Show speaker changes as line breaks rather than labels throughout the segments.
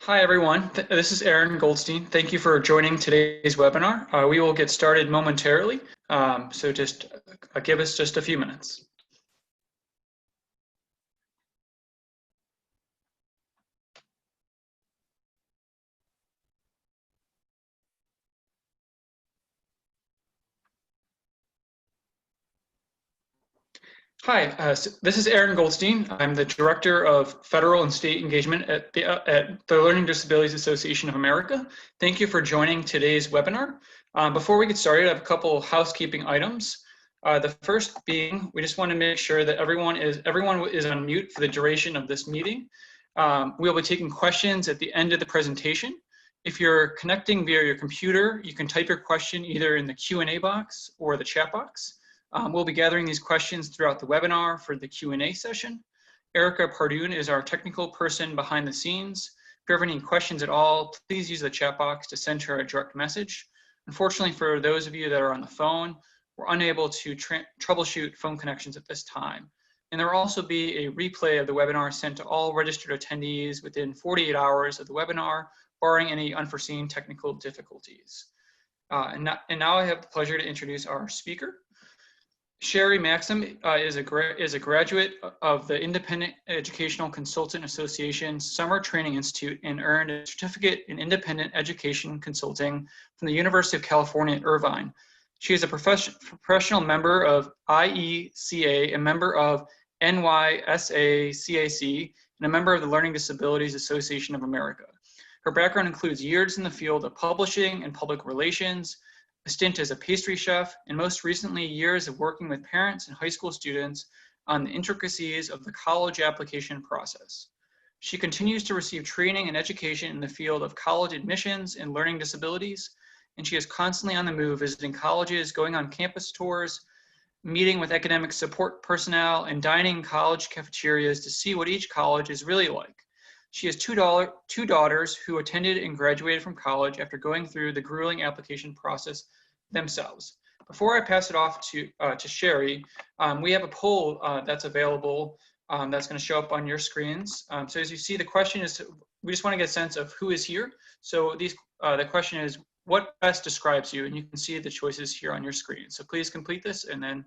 Hi, everyone. This is Aaron Goldstein. Thank you for joining today's webinar. We will get started momentarily, so just give us just a few minutes. Hi, this is Aaron Goldstein. I'm the Director of Federal and State Engagement at the Learning Disabilities Association of America. Thank you for joining today's webinar. Before we get started, I have a couple of housekeeping items. The first being, we just want to make sure that everyone is on mute for the duration of this meeting. We'll be taking questions at the end of the presentation. If you're connecting via your computer, you can type your question either in the Q&A box or the chat box. We'll be gathering these questions throughout the webinar for the Q&A session. Erica Pardoon is our technical person behind the scenes. If you have any questions at all, please use the chat box to send her a direct message. Unfortunately, for those of you that are on the phone, we're unable to troubleshoot phone connections at this time. And there will also be a replay of the webinar sent to all registered attendees within 48 hours of the webinar, barring any unforeseen technical difficulties. And now I have the pleasure to introduce our speaker. Sherri Maxman is a graduate of the Independent Educational Consultant Association's Summer Training Institute and earned a certificate in independent education consulting from the University of California at Irvine. She is a professional member of IECA, a member of NYSACAC, and a member of the Learning Disabilities Association of America. Her background includes years in the field of publishing and public relations, a stint as a pastry chef, and most recently years of working with parents and high school students on the intricacies of the college application process. She continues to receive training and education in the field of college admissions and learning disabilities, and she is constantly on the move, visiting colleges, going on campus tours, meeting with academic support personnel, and dining in college cafeterias to see what each college is really like. She has two daughters who attended and graduated from college after going through the grueling application process themselves. Before I pass it off to Sherri, we have a poll that's available that's going to show up on your screens. So as you see, the question is, we just want to get a sense of who is here. So the question is, what best describes you? And you can see the choices here on your screen. So please complete this, and then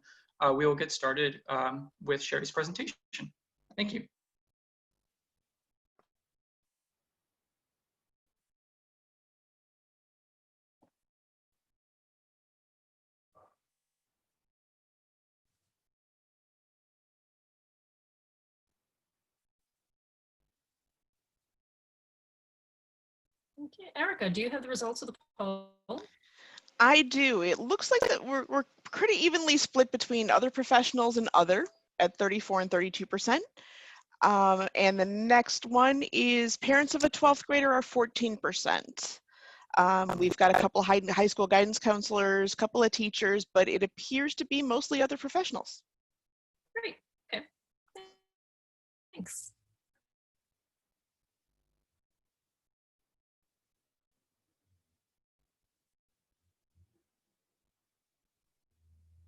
we will get started with Sherri's presentation. Thank you.
Okay, Erica, do you have the results of the poll?
I do. It looks like that we're pretty evenly split between other professionals and other at 34 and 32%. And the next one is parents of a 12th grader are 14%. We've got a couple high school guidance counselors, a couple of teachers, but it appears to be mostly other professionals.
Great. Okay. Thanks.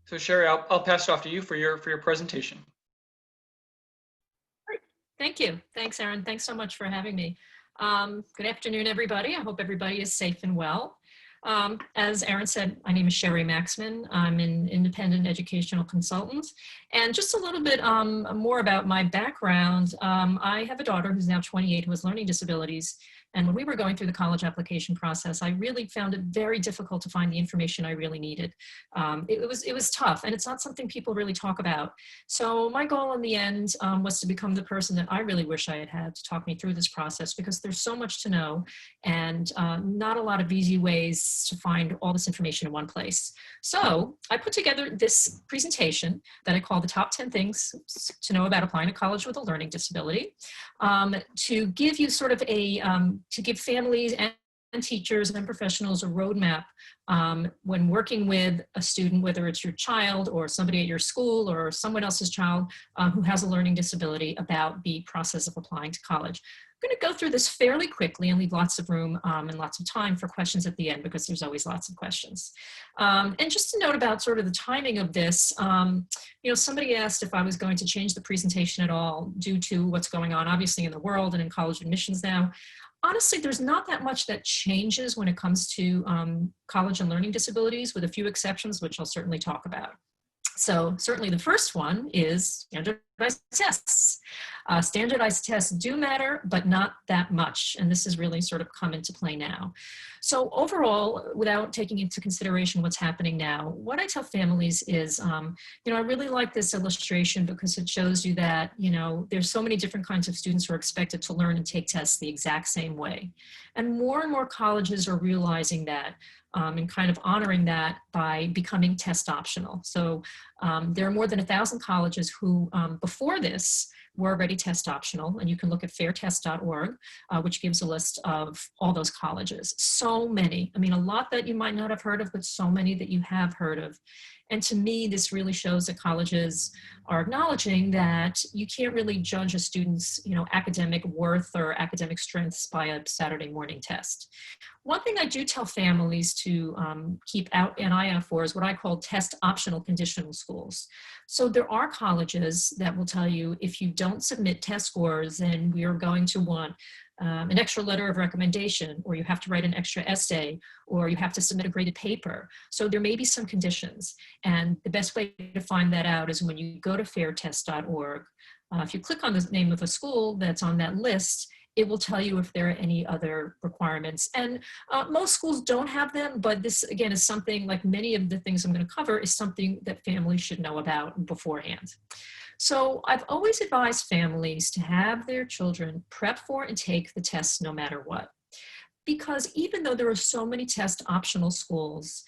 So Sherri, I'll pass it off to you for your presentation.
Great. Thank you. Thanks, Aaron. Thanks so much for having me. Good afternoon, everybody. I hope everybody is safe and well. As Aaron said, my name is Sherri Maxman. I'm an independent educational consultant. And just a little bit more about my background. I have a daughter who's now 28 who has learning disabilities. And when we were going through the college application process, I really found it very difficult to find the information I really needed. It was tough, and it's not something people really talk about. So my goal in the end was to become the person that I really wish I had had to talk me through this process, because there's so much to know and not a lot of easy ways to find all this information in one place. So I put together this presentation that I call the top 10 things to know about applying to college with a learning disability, to give you sort of a to give families and teachers and professionals a roadmap when working with a student, whether it's your child or somebody at your school or someone else's child who has a learning disability, about the process of applying to college. I'm going to go through this fairly quickly and leave lots of room and lots of time for questions at the end, because there's always lots of questions. And just to note about sort of the timing of this, you know, somebody asked if I was going to change the presentation at all due to what's going on, obviously, in the world and in college admissions now. honestly, there's not that much that changes when it comes to college and learning disabilities, with a few exceptions, which I'll certainly talk about. So certainly the first one is standardized tests. Standardized tests do matter, but not that much. And this has really sort of come into play now. So overall, without taking into consideration what's happening now, what I tell families is, I really like this illustration because it shows you that, there's so many different kinds of students who are expected to learn and take tests the exact same way. And more colleges are realizing that. And kind of honoring that by becoming test optional. So there are more than 1,000 colleges who, before this, were already test optional, and you can look at fairtest.org, which gives a list of all those colleges. So many, a lot that you might not have heard of, but so many that you have heard of. And to me, this really shows that colleges are acknowledging that you can't really judge a student's, academic worth or academic strengths by a Saturday morning test. One thing I do tell families to keep an eye out for is what I call test optional conditional schools. So there are colleges that will tell you if you don't submit test scores, then we are going to want an extra letter of recommendation, or you have to write an extra essay, or you have to submit a graded paper. So there may be some conditions. And the best way to find that out is when you go to fairtest.org. If you click on the name of a school that's on that list, it will tell you if there are any other requirements. And most schools don't have them, but this, again, is something, like many of the things I'm going to cover, is something that families should know about beforehand. So I've always advised families to have their children prep for and take the tests no matter what. Because even though there are so many test optional schools,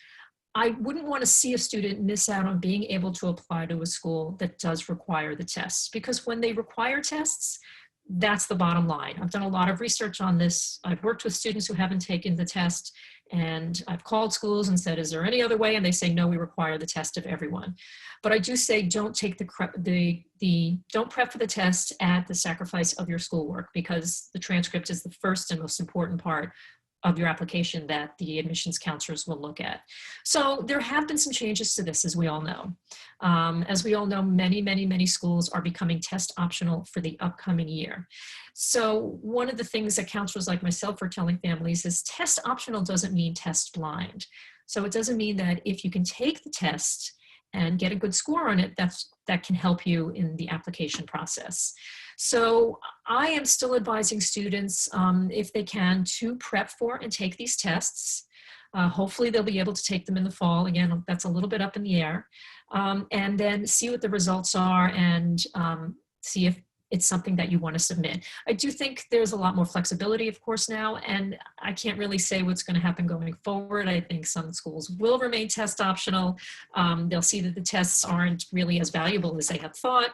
I wouldn't want to see a student miss out on being able to apply to a school that does require the tests. Because when they require tests, that's the bottom line. I've done a lot of research on this. I've worked with students who haven't taken the test, and I've called schools and said, is there any other way? And they say, no, we require the test of everyone. But I do say, don't take don't prep for the test at the sacrifice of your schoolwork, because the transcript is the first and most important part of your application that the admissions counselors will look at. So there have been some changes to this, as we all know. As we all know, many schools are becoming test optional for the upcoming year. So one of the things that counselors like myself are telling families is test optional doesn't mean test blind. So it doesn't mean that if you can take the test and get a good score on it, that can help you in the application process. So I am still advising students, if they can, to prep for and take these tests. Hopefully they'll be able to take them in the fall. Again, that's a little bit up in the air. And then see what the results are, and see if it's something that you want to submit. I do think there's a lot more flexibility, of course, now, and I can't really say what's going to happen going forward. I think some schools will remain test optional. They'll see that the tests aren't really as valuable as they had thought,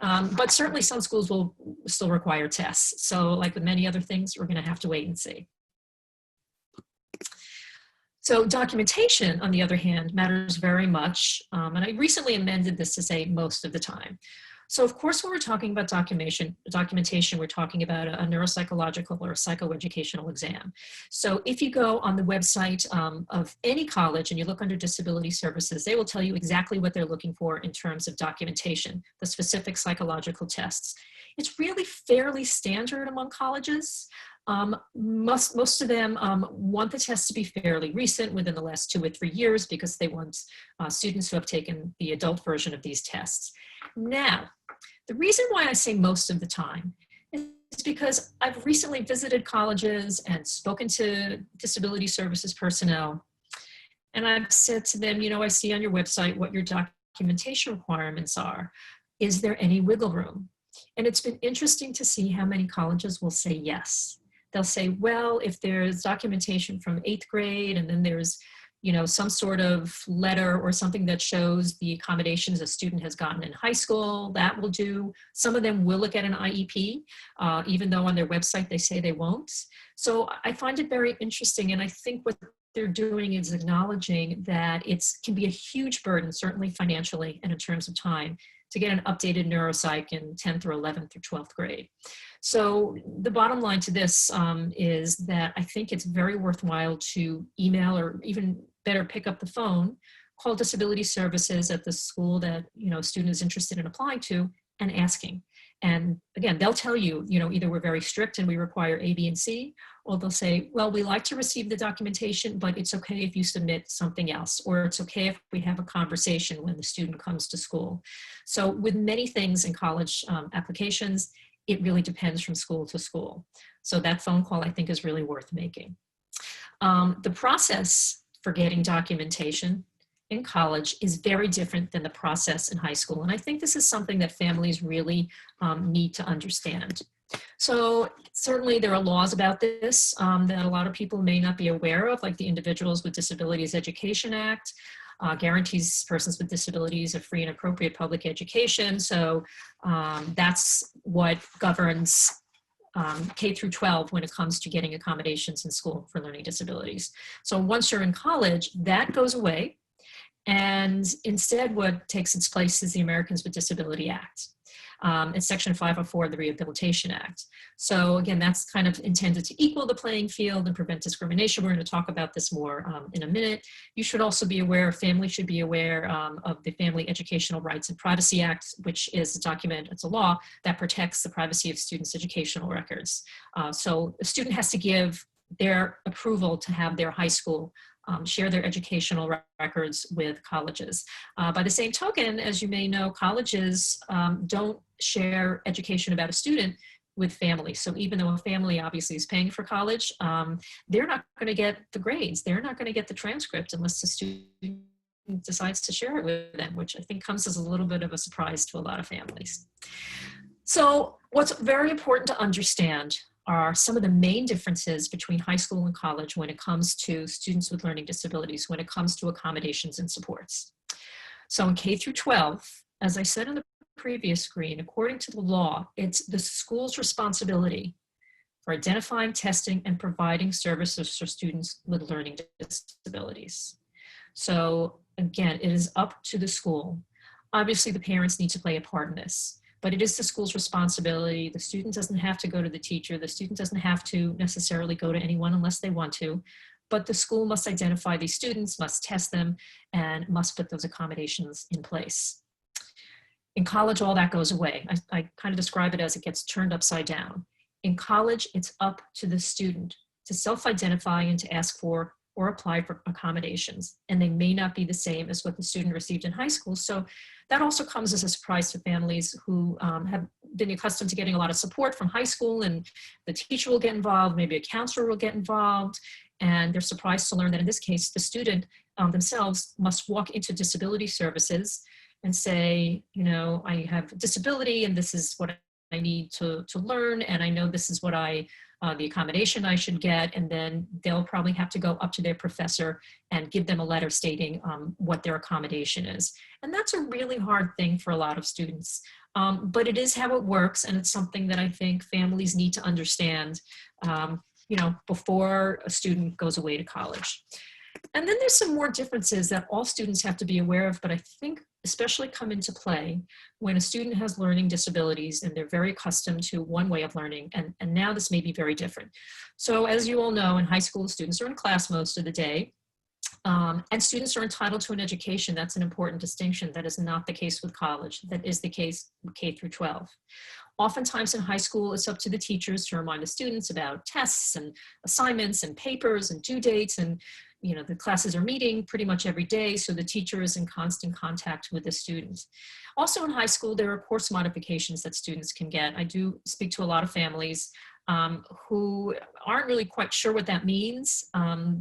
but certainly some schools will still require tests. So like with many other things, we're going to have to wait and see. So documentation, on the other hand, matters very much. And I recently amended this to say most of the time. So of course, when we're talking about documentation, we're talking about a neuropsychological or a psychoeducational exam. So if you go on the website of any college and you look under disability services, they will tell you exactly what they're looking for in terms of documentation, the specific psychological tests. It's really fairly standard among colleges. Most of them want the tests to be fairly recent, within the last 2 or 3 years, because they want students who have taken the adult version of these tests. Now, the reason why I say most of the time is because I've recently visited colleges and spoken to disability services personnel, and I've said to them, I see on your website what your documentation requirements are. Is there any wiggle room? And it's been interesting to see how many colleges will say yes. They'll say, well, if there's documentation from 8th grade, and then there's some sort of letter or something that shows the accommodations a student has gotten in high school, that will do. Some of them will look at an IEP, even though on their website they say they won't. So I find it very interesting, and I think what they're doing is acknowledging that it can be a huge burden, certainly financially and in terms of time, to get an updated neuropsych in 10th or 11th or 12th grade. So the bottom line to this is that I think it's very worthwhile to email, or even better, pick up the phone, call disability services at the school that a student is interested in applying to, and asking. And again, they'll tell you, either we're very strict and we require A, B, and C, or they'll say, well, we like to receive the documentation, but it's okay if you submit something else, or it's okay if we have a conversation when the student comes to school. So with many things in college applications, it really depends from school to school. So that phone call, I think, is really worth making. The process for getting documentation in college is very different than the process in high school. And I think this is something that families really need to understand. So certainly there are laws about this that a lot of people may not be aware of, like the Individuals with Disabilities Education Act. Guarantees persons with disabilities a free and appropriate public education. So that's what governs K through 12 when it comes to getting accommodations in school for learning disabilities. So once you're in college, that goes away. And instead, what takes its place is the Americans with Disability Act. It's Section 504 of the Rehabilitation Act. So again, that's kind of intended to equal the playing field and prevent discrimination. We're going to talk about this more in a minute. You should also be aware, families should be aware of the Family Educational Rights and Privacy Act, which is a document, it's a law that protects the privacy of students' educational records. So a student has to give their approval to have their high school share their educational records with colleges. By the same token, as you may know, colleges don't share education about a student with families. So even though a family obviously is paying for college, they're not going to get the grades. They're not going to get the transcript unless the student decides to share it with them, which I think comes as a little bit of a surprise to a lot of families. So what's very important to understand are some of the main differences between high school and college when it comes to students with learning disabilities, when it comes to accommodations and supports. So in K through 12, as I said on the previous screen, according to the law, it's the school's responsibility for identifying, testing, and providing services for students with learning disabilities. So again, it is up to the school. Obviously, the parents need to play a part in this, but it is the school's responsibility. The student doesn't have to go to the teacher. The student doesn't have to necessarily go to anyone unless they want to, but the school must identify these students, must test them, and must put those accommodations in place. In college, all that goes away. I kind of describe it as it gets turned upside down. In college, it's up to the student to self-identify and to ask for or apply for accommodations, and they may not be the same as what the student received in high school. So that also comes as a surprise to families who have been accustomed to getting a lot of support from high school, and the teacher will get involved, maybe a counselor will get involved, and they're surprised to learn that in this case, the student themselves must walk into disability services and say, I have a disability and this is what I need to learn, and I know this is what the accommodation I should get, and then they'll probably have to go up to their professor and give them a letter stating what their accommodation is. And that's a really hard thing for a lot of students, but it is how it works, and it's something that I think families need to understand, before a student goes away to college. And then there's some more differences that all students have to be aware of, but I think especially come into play when a student has learning disabilities and they're very accustomed to one way of learning, and now this may be very different. So as you all know, in high school, students are in class most of the day, and students are entitled to an education. That's an important distinction. That is not the case with college. That is the case with K through 12. Oftentimes in high school, it's up to the teachers to remind the students about tests and assignments and papers and due dates, and the classes are meeting pretty much every day, so the teacher is in constant contact with the students. Also in high school, there are course modifications that students can get. I do speak to a lot of families who aren't really quite sure what that means.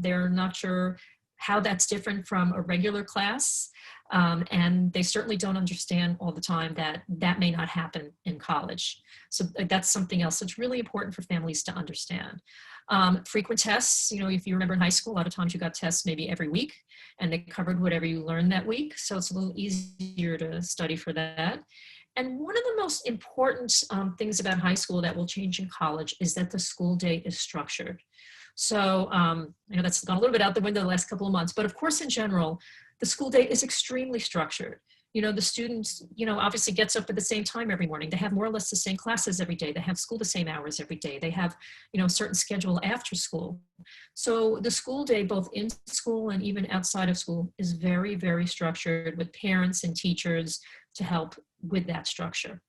They're not sure how that's different from a regular class, and they certainly don't understand all the time that that may not happen in college. So that's something else that's really important for families to understand. Frequent tests, if you remember in high school, a lot of times you got tests maybe every week, and they covered whatever you learned that week. So it's a little easier to study for that. And one of the most important things about high school that will change in college is that the school day is structured. So I know that's gone a little bit out the window the last couple of months, but of course, in general, the school day is extremely structured. The students, obviously gets up at the same time every morning. They have more or less the same classes every day. They have school the same hours every day. They have, a certain schedule after school. So the school day, both in school and even outside of school, is very, very structured with parents and teachers to help with that structure.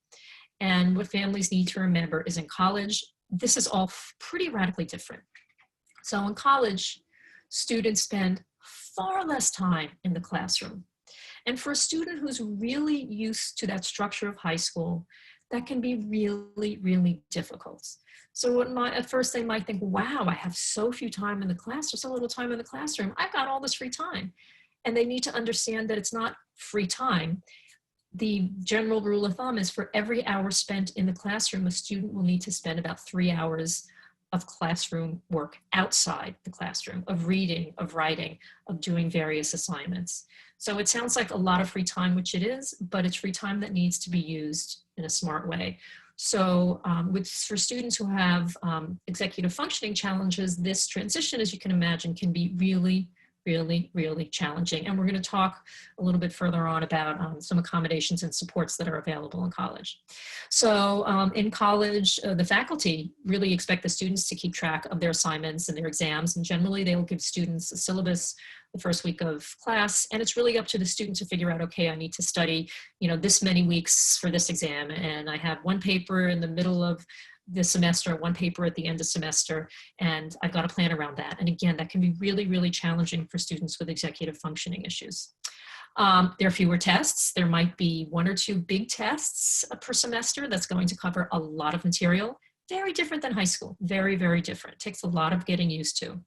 And what families need to remember is in college, this is all pretty radically different. So in college, students spend far less time in the classroom. And for a student who's really used to that structure of high school, that can be really, really difficult. So at first they might think, wow, I have so few time in the class, or so little time in the classroom. I've got all this free time. And they need to understand that it's not free time. The general rule of thumb is for every hour spent in the classroom, a student will need to spend about 3 hours of classroom work outside the classroom, of reading, of writing, of doing various assignments. So it sounds like a lot of free time, which it is, but it's free time that needs to be used in a smart way. So for students who have executive functioning challenges, this transition, as you can imagine, can be really, really, really challenging. And we're going to talk a little bit further on about some accommodations and supports that are available in college. So in college, the faculty really expect the students to keep track of their assignments and their exams. And generally, they will give students a syllabus the first week of class. And it's really up to the student to figure out, okay, I need to study, this many weeks for this exam. And I have one paper in the middle of the semester, one paper at the end of semester, and I've got a plan around that. And again, that can be really, really challenging for students with executive functioning issues. There are fewer tests. There might be 1 or 2 big tests per semester that's going to cover a lot of material. Very different than high school. Very, very different. It takes a lot of getting used to.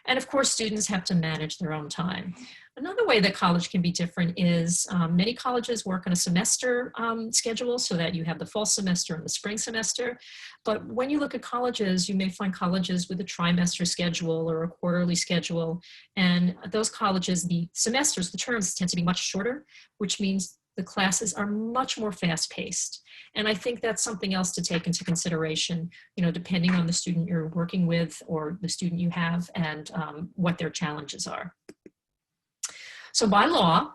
And of course, students have to manage their own time. Another way that college can be different is many colleges work on a semester schedule so that you have the fall semester and the spring semester. But when you look at colleges, you may find colleges with a trimester schedule or a quarterly schedule. And those colleges, the semesters, the terms tend to be much shorter, which means the classes are much more fast-paced. And I think that's something else to take into consideration, depending on the student you're working with or the student you have and what their challenges are. So by law,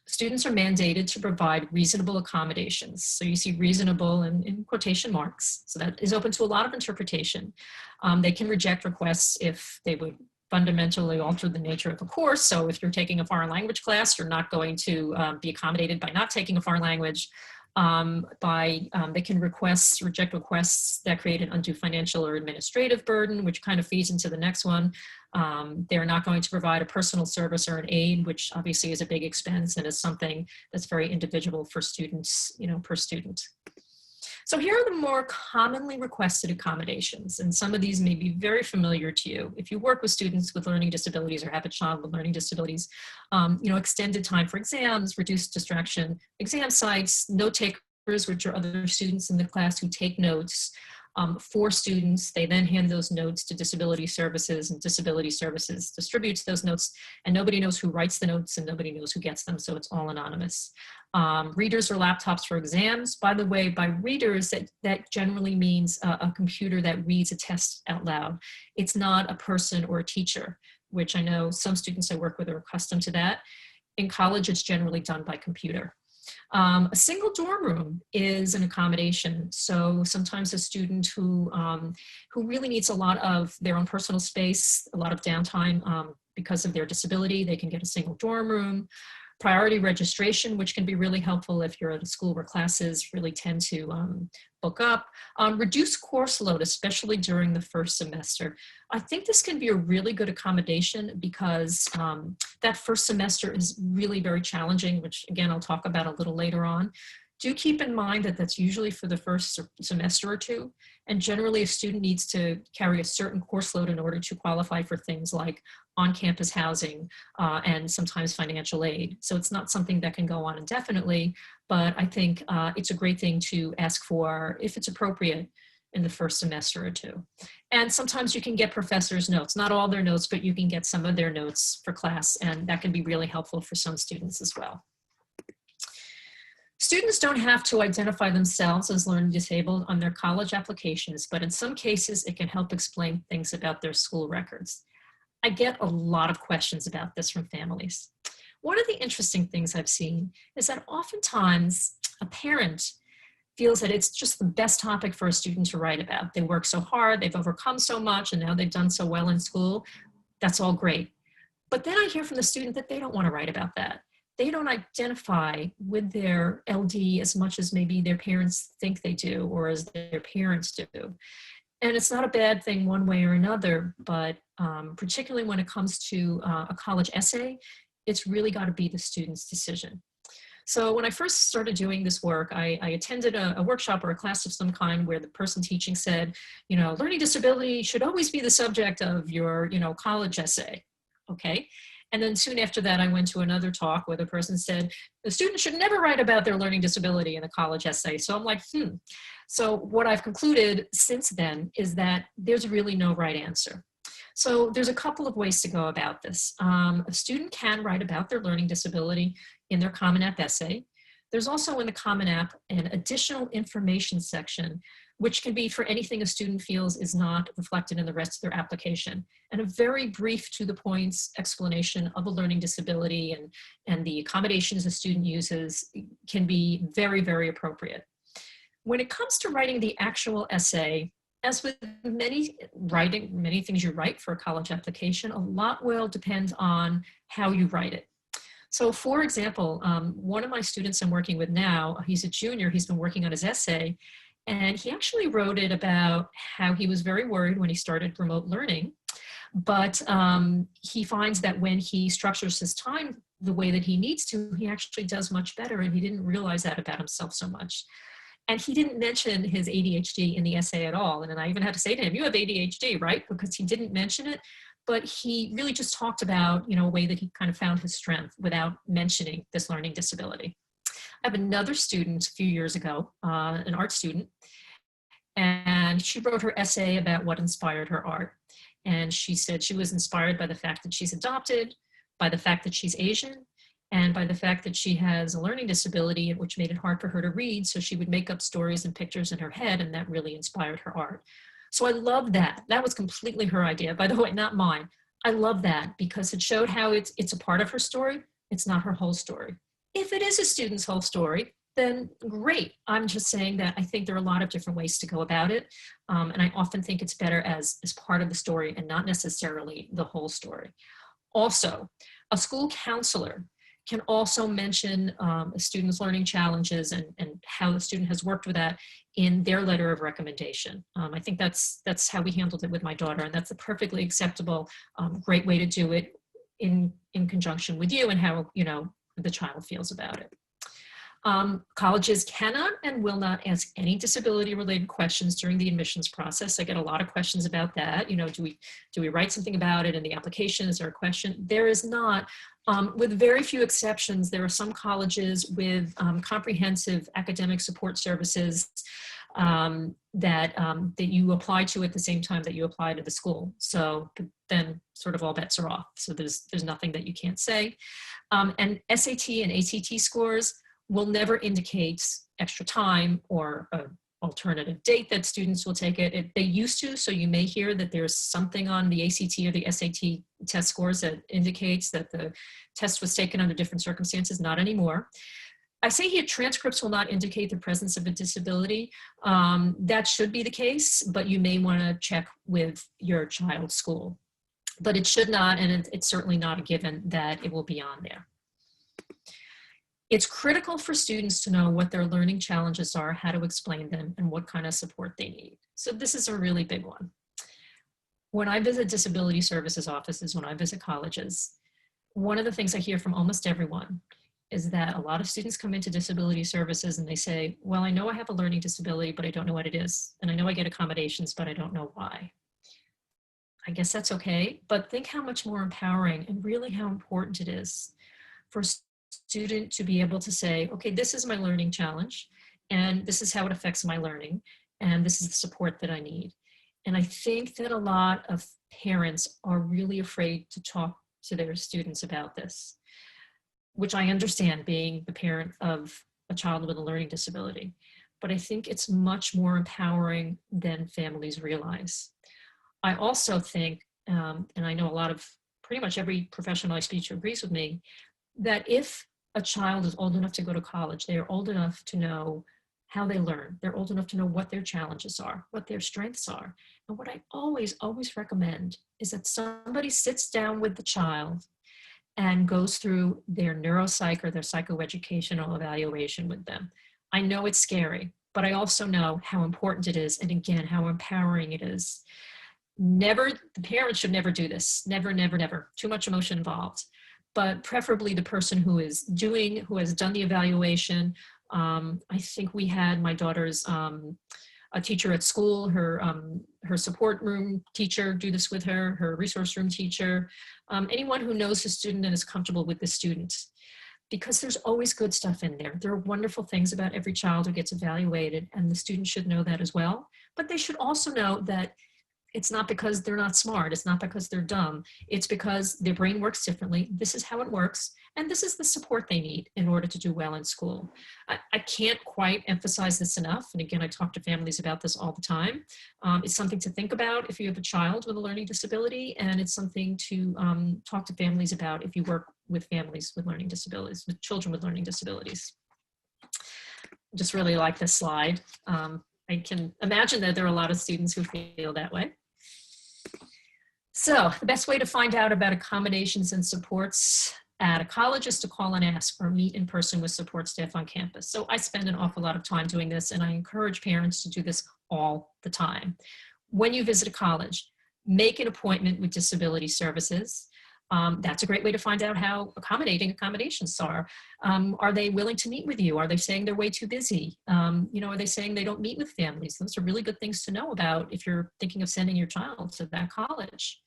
students are mandated to provide reasonable accommodations. So you see reasonable in quotation marks. So that is open to a lot of interpretation. They can reject requests if they would fundamentally alter the nature of a course. So if you're taking a foreign language class, you're not going to be accommodated by not taking a foreign language. They can reject requests that create an undue financial or administrative burden, which kind of feeds into the next one. They're not going to provide a personal service or an aid, which obviously is a big expense and is something that's very individual for students, per student. So here are the more commonly requested accommodations, and some of these may be very familiar to you. If you work with students with learning disabilities or have a child with learning disabilities, extended time for exams, reduced distraction, exam sites, note takers, which are other students in the class who take notes for students. They then hand those notes to disability services, and disability services distributes those notes, and nobody knows who writes the notes and nobody knows who gets them, so it's all anonymous. Readers or laptops for exams. By the way, by readers, that generally means a computer that reads a test out loud. It's not a person or a teacher, which I know some students I work with are accustomed to that. In college, it's generally done by computer. A single dorm room is an accommodation. So sometimes a student who really needs a lot of their own personal space, a lot of downtime because of their disability, they can get a single dorm room. Priority registration, which can be really helpful if you're at a school where classes really tend to book up. Reduce course load, especially during the first semester. I think this can be a really good accommodation because that first semester is really very challenging, which again, I'll talk about a little later on. Do keep in mind that that's usually for the first semester or two. And generally a student needs to carry a certain course load in order to qualify for things like on-campus housing and sometimes financial aid. So it's not something that can go on indefinitely, but I think it's a great thing to ask for if it's appropriate in the first semester or two. And sometimes you can get professors' notes, not all their notes, but you can get some of their notes for class, and that can be really helpful for some students as well. Students don't have to identify themselves as learning disabled on their college applications, but in some cases, it can help explain things about their school records. I get a lot of questions about this from families. One of the interesting things I've seen is that oftentimes a parent feels that it's just the best topic for a student to write about. They work so hard, they've overcome so much, and now they've done so well in school. That's all great. But then I hear from the student that they don't want to write about that. they don't identify with their LD as much as maybe their parents think they do, or as their parents do. And it's not a bad thing one way or another, but particularly when it comes to a college essay, it's really got to be the student's decision. So when I first started doing this work, I attended a workshop or a class of some kind where the person teaching said, you know, learning disability should always be the subject of your, you know, college essay. Okay. And then soon after that, I went to another talk where the person said, the student should never write about their learning disability in a college essay. So I'm like, So what I've concluded since then is that there's really no right answer. So there's a couple of ways to go about this. A student can write about their learning disability in their Common App essay. There's also in the Common App an additional information section, which can be for anything a student feels is not reflected in the rest of their application. And a very brief to the points explanation of a learning disability and the accommodations a student uses can be very, very appropriate. When it comes to writing the actual essay, as with many things you write for a college application, a lot will depend on how you write it. So for example, one of my students I'm working with now, he's a junior, he's been working on his essay, and he actually wrote it about how he was very worried when he started remote learning, but he finds that when he structures his time the way that he needs to, he actually does much better, and he didn't realize that about himself so much. And he didn't mention his ADHD in the essay at all. And then I even had to say to him, you have ADHD, right? Because he didn't mention it, but he really just talked about, you know, a way that he kind of found his strength without mentioning this learning disability. I have another student a few years ago, an art student, and she wrote her essay about what inspired her art. And she said she was inspired by the fact that she's adopted, by the fact that she's Asian, and by the fact that she has a learning disability, which made it hard for her to read. So she would make up stories and pictures in her head, and that really inspired her art. So I love that. That was completely her idea, by the way, not mine. I love that because it showed how it's a part of her story. It's not her whole story. If it is a student's whole story, then great. I'm just saying that I think there are a lot of different ways to go about it. And I often think it's better as part of the story and not necessarily the whole story. Also, a school counselor can also mention a student's learning challenges and how the student has worked with that in their letter of recommendation. I think that's how we handled it with my daughter, and that's a perfectly acceptable, great way to do it in conjunction with you and how, you know, the child feels about it. Colleges cannot and will not ask any disability-related questions during the admissions process. I get a lot of questions about that. You know, do we write something about it in the application? Is there a question? There is not. With very few exceptions, there are some colleges with comprehensive academic support services that you apply to at the same time that you apply to the school. So then sort of all bets are off. So there's nothing that you can't say. And SAT and ACT scores will never indicate extra time or an alternative date that students will take it. They used to, so you may hear that there's something on the ACT or the SAT test scores that indicates that the test was taken under different circumstances, not anymore. I say here transcripts will not indicate the presence of a disability. That should be the case, but you may want to check with your child's school. But it should not, and it's certainly not a given that it will be on there. It's critical for students to know what their learning challenges are, how to explain them, and what kind of support they need. So this is a really big one. When I visit disability services offices, when I visit colleges, one of the things I hear from almost everyone is that a lot of students come into disability services and they say, well, I know I have a learning disability, but I don't know what it is. And I know I get accommodations, but I don't know why. I guess that's okay, but think how much more empowering and really how important it is for student to be able to say, okay, this is my learning challenge, and this is how it affects my learning, and this is the support that I need. And I think that a lot of parents are really afraid to talk to their students about this, which I understand being the parent of a child with a learning disability. But I think it's much more empowering than families realize. I also think, and I know a lot of, pretty much every professional I speak to agrees with me, that if a child is old enough to go to college, they are old enough to know how they learn. They're old enough to know what their challenges are, what their strengths are. And what I always recommend is that somebody sits down with the child and goes through their neuropsych or their psychoeducational evaluation with them. I know it's scary, but I also know how important it is, and again, how empowering it is. Never, the parents should never do this. Never, never, never. Too much emotion involved. But preferably the person who has done the evaluation. I think we had my daughter's a teacher at school, her support room teacher do this with her resource room teacher, anyone who knows the student and is comfortable with the student. Because there's always good stuff in there. There are wonderful things about every child who gets evaluated, and the student should know that as well. But they should also know that it's not because they're not smart. It's not because they're dumb. It's because their brain works differently. This is how it works. And this is the support they need in order to do well in school. I can't quite emphasize this enough. And again, I talk to families about this all the time. It's something to think about if you have a child with a learning disability, and it's something to talk to families about if you work with families with learning disabilities, with children with learning disabilities. Just really like this slide. I can imagine that there are a lot of students who feel that way. So the best way to find out about accommodations and supports at a college is to call and ask or meet in person with support staff on campus. So I spend an awful lot of time doing this, and I encourage parents to do this all the time. When you visit a college, make an appointment with disability services. That's a great way to find out how accommodating accommodations are. Are they willing to meet with you? Are they saying they're way too busy? Are they saying they don't meet with families? Those are really good things to know about if you're thinking of sending your child to that college.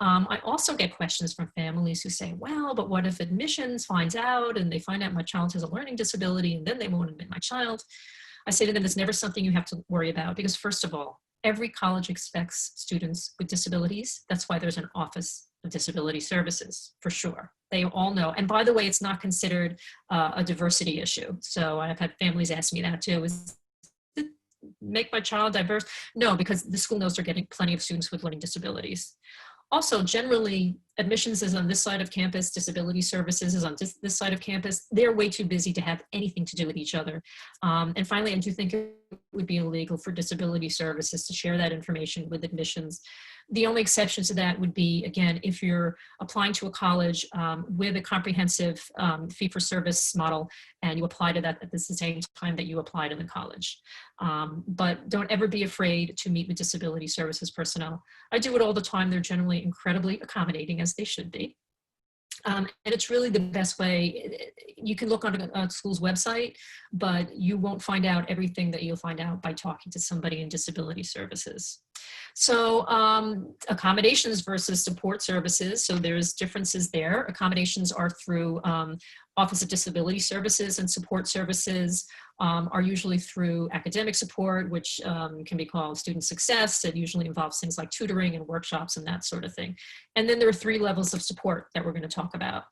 I also get questions from families who say, well, but what if admissions finds out and they find out my child has a learning disability and then they won't admit my child? I say to them, it's never something you have to worry about, because first of all, every college expects students with disabilities. That's why there's an office of disability services, for sure. They all know. And by the way, it's not considered a diversity issue. So I've had families ask me that too. Is it make my child diverse? No, because the school knows they're getting plenty of students with learning disabilities. Also, generally, admissions is on this side of campus, disability services is on this side of campus. They're way too busy to have anything to do with each other. And finally, I do think it would be illegal for disability services to share that information with admissions. The only exception to that would be, again, if you're applying to a college with a comprehensive fee-for-service model and you apply to that at the same time that you apply to the college. But don't ever be afraid to meet with disability services personnel. I do it all the time. They're generally incredibly accommodating, as they should be. And it's really the best way. You can look on a school's website, but you won't find out everything that you'll find out by talking to somebody in disability services. So accommodations versus support services. So there's differences there. Accommodations are through Office of Disability Services, and support services are usually through academic support, which can be called student success. It usually involves things like tutoring and workshops and that sort of thing. And then there are 3 levels of support that we're going to talk about.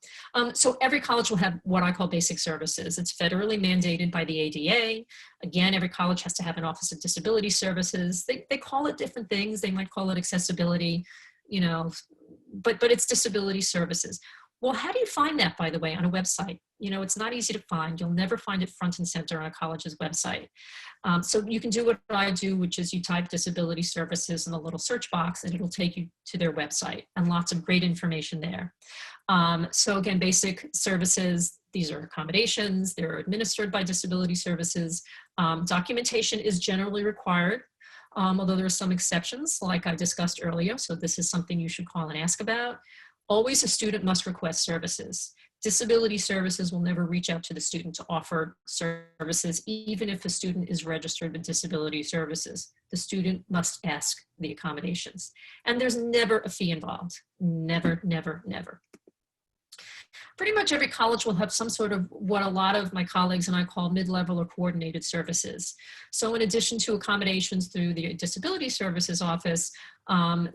So every college will have what I call basic services. It's federally mandated by the ADA. Again, every college has to have an Office of Disability Services. They call it different things. They might call it accessibility, but it's disability services. Well, how do you find that, by the way, on a website? It's not easy to find. You'll never find it front and center on a college's website. So you can do what I do, which is you type disability services in the little search box and it'll take you to their website, and lots of great information there. So again, basic services, these are accommodations. They're administered by disability services. Documentation is generally required, although there are some exceptions like I discussed earlier. So this is something you should call and ask about. Always a student must request services. Disability services will never reach out to the student to offer services, even if a student is registered with disability services. The student must ask the accommodations. And there's never a fee involved. Never, never, never. Pretty much every college will have some sort of what a lot of my colleagues and I call mid-level or coordinated services. So in addition to accommodations through the Disability Services Office,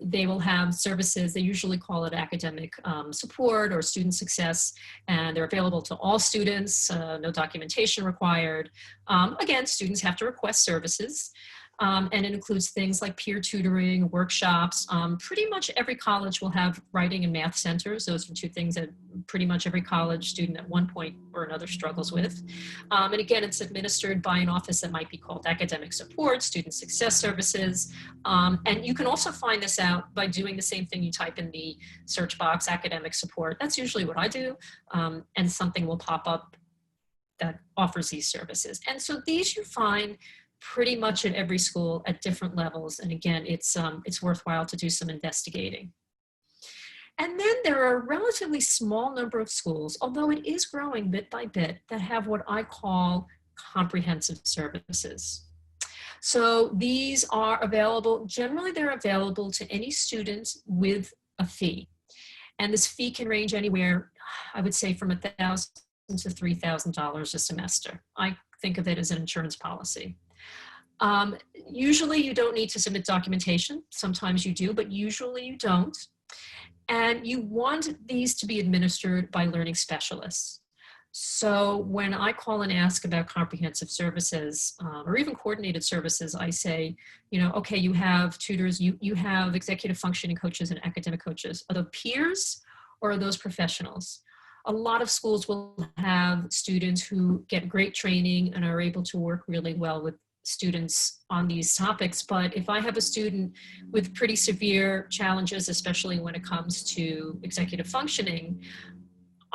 they will have services, they usually call it academic support or student success, and they're available to all students, no documentation required. Again, students have to request services. And it includes things like peer tutoring, workshops. Pretty much every college will have writing and math centers. Those are two things that pretty much every college student at one point or another struggles with. And again, it's administered by an office that might be called academic support, student success services. And you can also find this out by doing the same thing. You type in the search box, academic support. That's usually what I do. And something will pop up that offers these services. And so these you find pretty much at every school at different levels. And again, it's worthwhile to do some investigating. And then there are a relatively small number of schools, although it is growing bit by bit, that have what I call comprehensive services. So these are available, generally they're available to any student with a fee. And this fee can range anywhere, I would say, from $1,000 to $3,000 a semester. I think of it as an insurance policy. Usually you don't need to submit documentation. Sometimes you do, but usually you don't. And you want these to be administered by learning specialists. So when I call and ask about comprehensive services or even coordinated services, I say, okay, you have tutors, you have executive functioning coaches and academic coaches. Are those peers or are those professionals? A lot of schools will have students who get great training and are able to work really well with students on these topics. But if I have a student with pretty severe challenges, especially when it comes to executive functioning,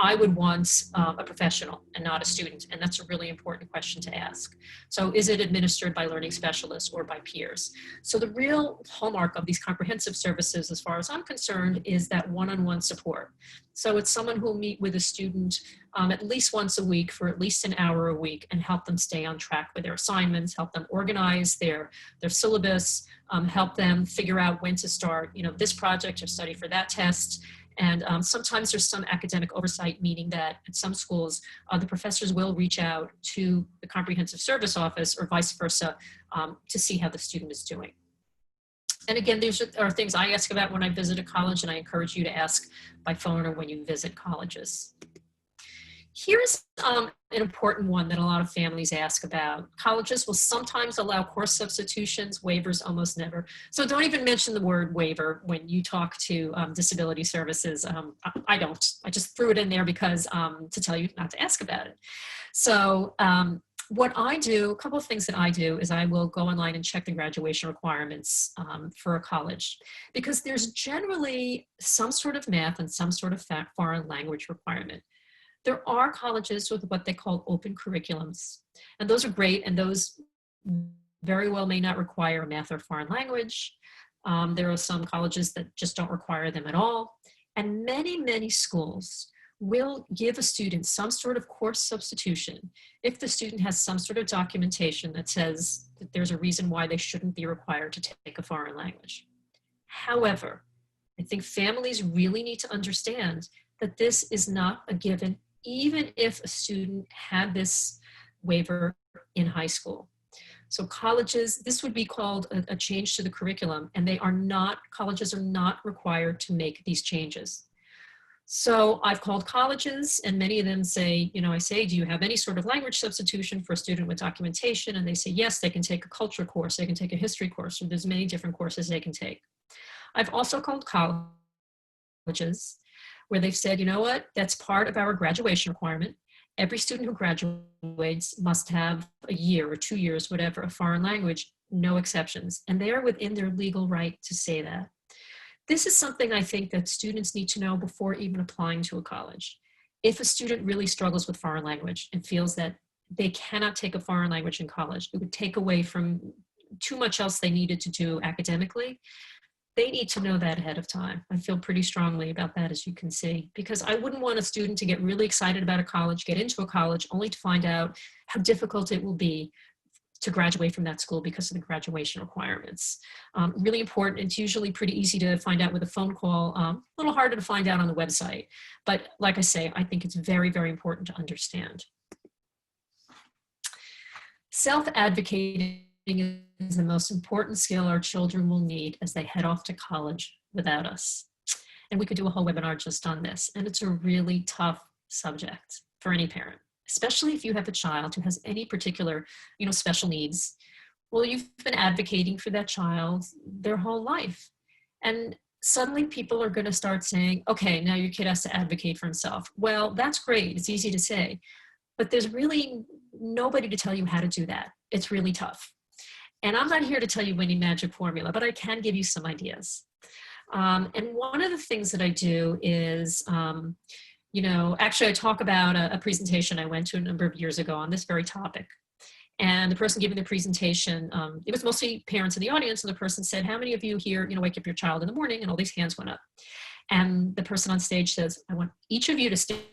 I would want a professional and not a student. And that's a really important question to ask. So is it administered by learning specialists or by peers? So the real hallmark of these comprehensive services, as far as I'm concerned, is that one-on-one support. So it's someone who will meet with a student at least once a week for at least an hour a week and help them stay on track with their assignments, help them organize their syllabus, help them figure out when to start, this project or study for that test. And sometimes there's some academic oversight, meaning that at some schools, the professors will reach out to the comprehensive service office or vice versa to see how the student is doing. And again, these are things I ask about when I visit a college, and I encourage you to ask by phone or when you visit colleges. Here's an important one that a lot of families ask about. Colleges will sometimes allow course substitutions, waivers almost never. So don't even mention the word waiver when you talk to disability services. I don't. I just threw it in there because to tell you not to ask about it. So what I do, a couple of things that I do is I will go online and check the graduation requirements for a college, because there's generally some sort of math and some sort of foreign language requirement. There are colleges with what they call open curriculums, and those are great, and those very well may not require a math or foreign language. There are some colleges that just don't require them at all, and many, many schools will give a student some sort of course substitution if the student has some sort of documentation that says that there's a reason why they shouldn't be required to take a foreign language. However, I think families really need to understand that this is not a given, even if a student had this waiver in high school. So colleges, this would be called a change to the curriculum, and colleges are not required to make these changes. So I've called colleges, and many of them say, I say, do you have any sort of language substitution for a student with documentation? And they say, yes, they can take a culture course, they can take a history course, or there's many different courses they can take. I've also called colleges where they've said, what, that's part of our graduation requirement. Every student who graduates must have a year or 2 years, whatever, of foreign language, no exceptions. And they are within their legal right to say that. This is something I think that students need to know before even applying to a college. If a student really struggles with foreign language and feels that they cannot take a foreign language in college, it would take away from too much else they needed to do academically, they need to know that ahead of time. I feel pretty strongly about that, as you can see, because I wouldn't want a student to get really excited about a college, get into a college, only to find out how difficult it will be to graduate from that school because of the graduation requirements. Really important. It's usually pretty easy to find out with a phone call, a little harder to find out on the website. But like I say, I think it's very, very important to understand. Self-advocating is the most important skill our children will need as they head off to college without us. And we could do a whole webinar just on this. And it's a really tough subject for any parent, especially if you have a child who has any particular, special needs, Well, you've been advocating for that child their whole life. And suddenly people are going to start saying, okay, now your kid has to advocate for himself. Well, that's great. It's easy to say, but there's really nobody to tell you how to do that. It's really tough. And I'm not here to tell you any magic formula, but I can give you some ideas. And one of the things that I do is, actually I talk about a presentation I went to a number of years ago on this very topic. And the person giving the presentation, it was mostly parents in the audience, and the person said, how many of you here, wake up your child in the morning? And all these hands went up. And the person on stage says, I want each of you to stand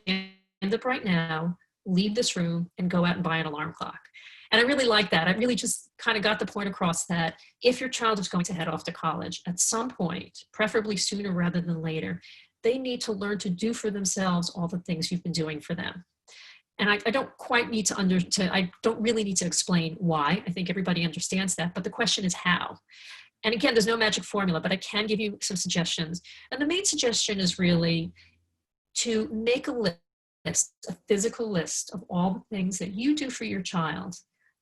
up right now, leave this room, and go out and buy an alarm clock. And I really like that. I really just kind of got the point across that if your child is going to head off to college at some point, preferably sooner rather than later, they need to learn to do for themselves all the things you've been doing for them. And I don't quite need I don't really need to explain why. I think everybody understands that, but the question is how. And again, there's no magic formula, but I can give you some suggestions. And the main suggestion is really to make a list, a physical list of all the things that you do for your child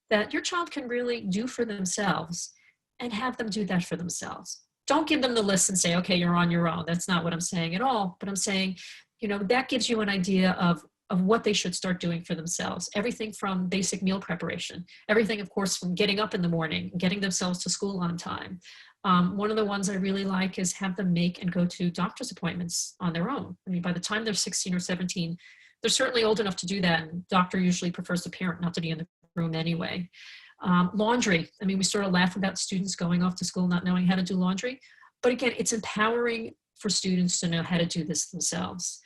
that your child can really do for themselves, and have them do that for themselves. Don't give them the list and say, okay, you're on your own. That's not what I'm saying at all. But I'm saying, that gives you an idea of what they should start doing for themselves. Everything from basic meal preparation, everything, of course, from getting up in the morning, getting themselves to school on time. One of the ones I really like is have them make and go to doctor's appointments on their own. I mean, by the time they're 16 or 17, they're certainly old enough to do that. And doctor usually prefers the parent not to be in the room anyway. Laundry. I mean, we sort of laugh about students going off to school not knowing how to do laundry. But again, it's empowering for students to know how to do this themselves.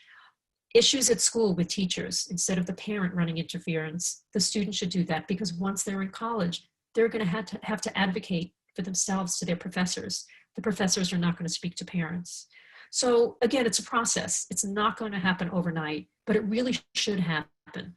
Issues at school with teachers, instead of the parent running interference, the student should do that, because once they're in college, they're going to have to advocate for themselves to their professors. The professors are not going to speak to parents. So again, it's a process. It's not going to happen overnight, but it really should happen.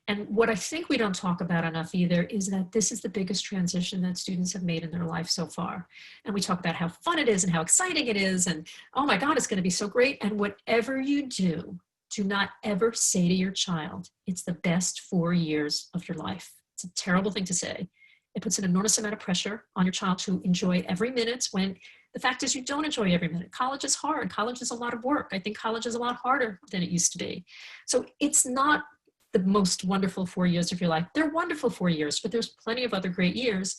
And what I think we don't talk about enough either is that this is the biggest transition that students have made in their life so far. And we talk about how fun it is and how exciting it is. And oh my God, it's going to be so great. And whatever you do not ever say to your child, it's the best 4 years of your life. It's a terrible thing to say. It puts an enormous amount of pressure on your child to enjoy every minute, when the fact is you don't enjoy every minute. College is hard. College is a lot of work. I think college is a lot harder than it used to be. So it's not the most wonderful 4 years of your life. They're wonderful 4 years, but there's plenty of other great years,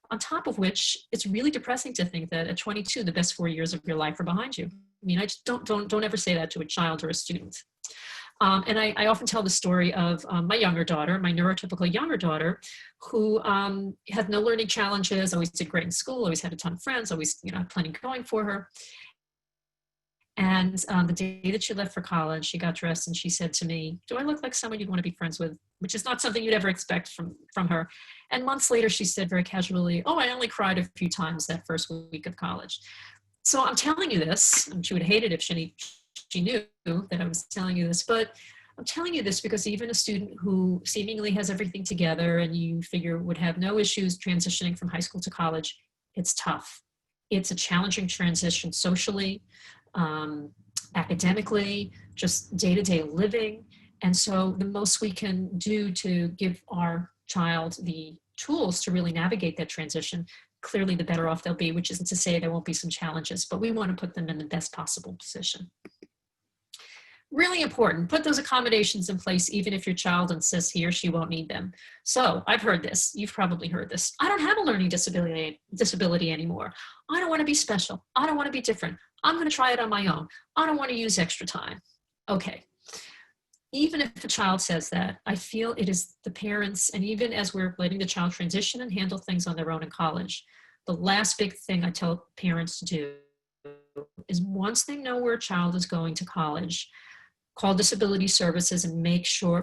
on top of which it's really depressing to think that at 22, the best 4 years of your life are behind you. I mean, I just don't ever say that to a child or a student. And I often tell the story of my younger daughter, my neurotypical younger daughter, who had no learning challenges, always did great in school, always had a ton of friends, always had plenty going for her. And the day that she left for college, she got dressed and she said to me, do I look like someone you'd want to be friends with? Which is not something you'd ever expect from her. And months later, she said very casually, oh, I only cried a few times that first week of college. So I'm telling you this, and she would hate it if she knew that I was telling you this, but I'm telling you this because even a student who seemingly has everything together and you figure would have no issues transitioning from high school to college, it's tough. It's a challenging transition socially, academically, just day-to-day living. And so the most we can do to give our child the tools to really navigate that transition, clearly the better off they'll be, which isn't to say there won't be some challenges, but we want to put them in the best possible position. Really important, put those accommodations in place even if your child insists he or she won't need them. So I've heard this, you've probably heard this. I don't have a learning disability anymore. I don't want to be special. I don't want to be different. I'm going to try it on my own. I don't want to use extra time. Okay. Even if a child says that, I feel it is the parents, and even as we're letting the child transition and handle things on their own in college, the last big thing I tell parents to do is once they know where a child is going to college, call disability services and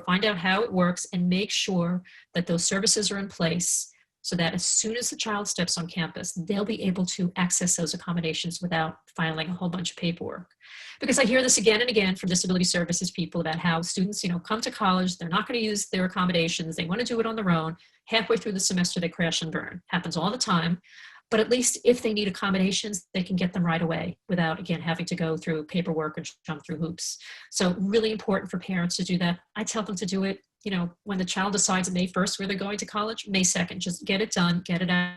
find out how it works and make sure that those services are in place so that as soon as the child steps on campus, they'll be able to access those accommodations without filing a whole bunch of paperwork. Because I hear this again and again from disability services people about how students, come to college, they're not going to use their accommodations, they want to do it on their own. Halfway through the semester, they crash and burn. Happens all the time. But at least if they need accommodations, they can get them right away without, again, having to go through paperwork and jump through hoops. So really important for parents to do that. I tell them to do it when the child decides May 1st where they're going to college, May 2nd, just get it done, get it out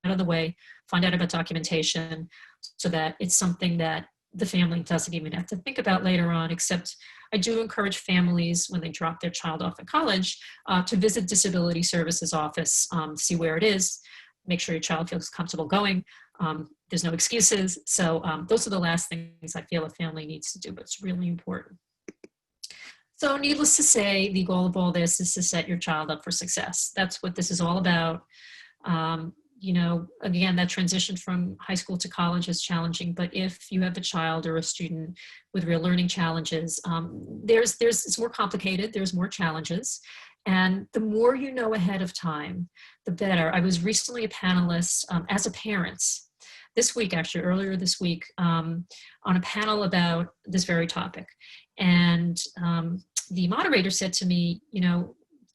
of the way, find out about documentation so that it's something that the family doesn't even have to think about later on, except I do encourage families when they drop their child off at college to visit Disability Services office, see where it is, make sure your child feels comfortable going. There's no excuses. So those are the last things I feel a family needs to do, but it's really important. So needless to say, the goal of all this is to set your child up for success. That's what this is all about. Again, that transition from high school to college is challenging, but if you have a child or a student with real learning challenges, it's more complicated, there's more challenges. And the more you know ahead of time, the better. I was recently a panelist as a parent this week, actually earlier this week, on a panel about this very topic. And the moderator said to me,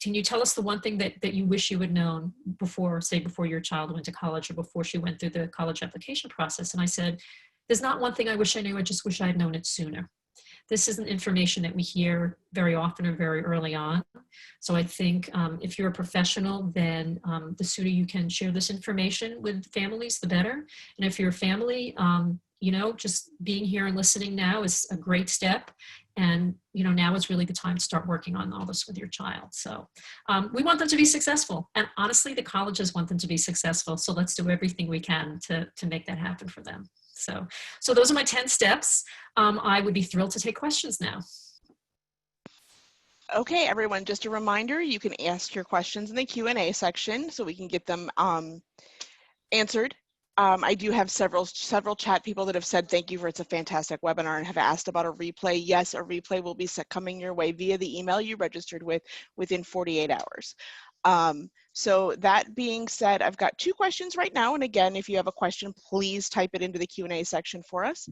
can you tell us the one thing that you wish you had known before your child went to college or before she went through the college application process? And I said, there's not one thing I wish I knew, I just wish I had known it sooner. This isn't information that we hear very often or very early on. So I think if you're a professional, then the sooner you can share this information with families, the better. And if you're a family, just being here and listening now is a great step. And, now is really the time to start working on all this with your child. So we want them to be successful. And honestly, the colleges want them to be successful. So let's do everything we can to make that happen for them. So those are my 10 steps. I would be thrilled to take questions now.
Okay, everyone, just a reminder, you can ask your questions in the Q&A section so we can get them answered. I do have several chat people that have said thank you it's a fantastic webinar and have asked about a replay. Yes, a replay will be coming your way via the email you registered with within 48 hours. So that being said, I've got 2 questions right now. And again, if you have a question, please type it into the Q&A section for us.